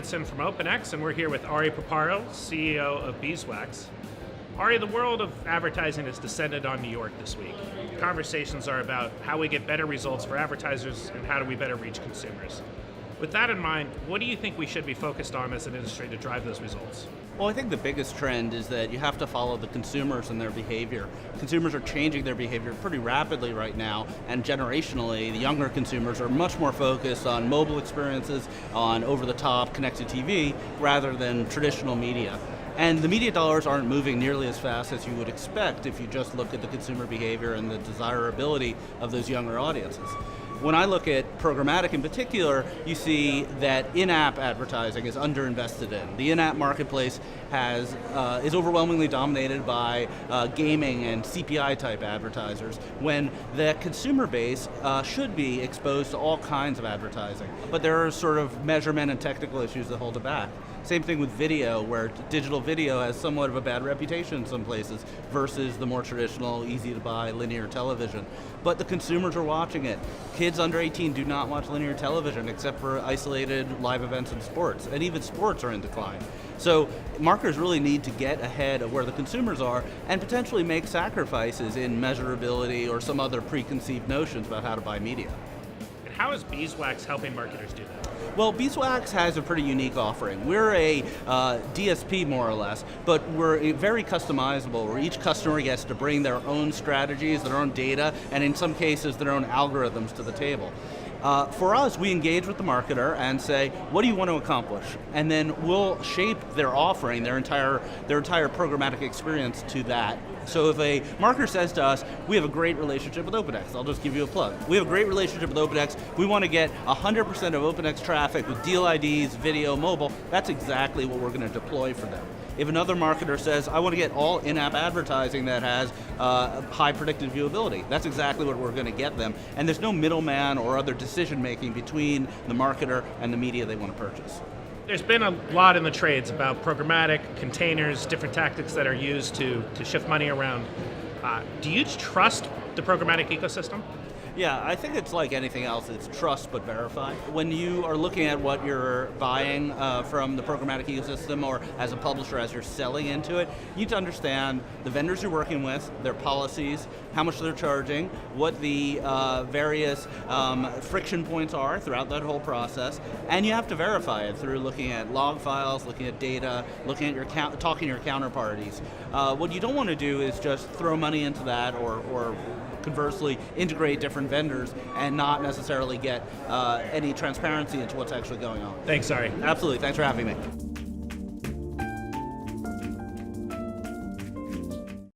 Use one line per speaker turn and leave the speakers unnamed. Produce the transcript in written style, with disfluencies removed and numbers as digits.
Davidson from OpenX, and we're here with Ari Paparo, CEO of Beeswax. Ari, the world of advertising has descended on New York this week. Conversations are about how we get better results for advertisers and how do we better reach consumers. With that in mind, what do you think we should be focused on as an industry to drive those results?
Well, I think the biggest trend is that you have to follow the consumers and their behavior. Consumers are changing their behavior pretty rapidly right now, and generationally, the younger consumers are much more focused on mobile experiences, on over-the-top connected TV, rather than traditional media. And the media dollars aren't moving nearly as fast as you would expect if you just look at the consumer behavior and the desirability of those younger audiences. When I look at programmatic in particular, you see that in-app advertising is underinvested in. The in-app marketplace is overwhelmingly dominated by gaming and CPI type advertisers, when the consumer base should be exposed to all kinds of advertising. But there are sort of measurement and technical issues that hold it back. Same thing with video, where digital video has somewhat of a bad reputation in some places versus the more traditional, easy to buy linear television. But the consumers are watching it. Kids under 18 do not watch linear television except for isolated live events and sports, and even sports are in decline. So marketers really need to get ahead of where the consumers are and potentially make sacrifices in measurability or some other preconceived notions about how to buy media.
And how is Beeswax helping marketers do that?
Well, Beeswax has a pretty unique offering. We're a DSP more or less, but we're very customizable, where each customer gets to bring their own strategies, their own data, and in some cases their own algorithms to the table. For us, we engage with the marketer and say, what do you want to accomplish? And then we'll shape their offering, their entire programmatic experience to that. So if a marketer says to us, we have a great relationship with OpenX, I'll just give you a plug. We have a great relationship with OpenX, we want to get 100% of OpenX traffic with deal IDs, video, mobile, that's exactly what we're going to deploy for them. If another marketer says, I want to get all in-app advertising that has high predicted viewability, that's exactly what we're going to get them. And there's no middleman or other decision making between the marketer and the media they want to purchase.
There's been a lot in the trades about programmatic, containers, different tactics that are used to shift money around. Do you trust the programmatic ecosystem?
Yeah, I think it's like anything else, it's trust but verify. When you are looking at what you're buying from the programmatic ecosystem, or as a publisher as you're selling into it, you need to understand the vendors you're working with, their policies, how much they're charging, what the various friction points are throughout that whole process, and you have to verify it through looking at log files, looking at data, looking at talking to your counterparties. What you don't want to do is just throw money into that, or conversely integrate different vendors and not necessarily get any transparency into what's actually going on.
Thanks, Ari.
Absolutely, thanks for having me.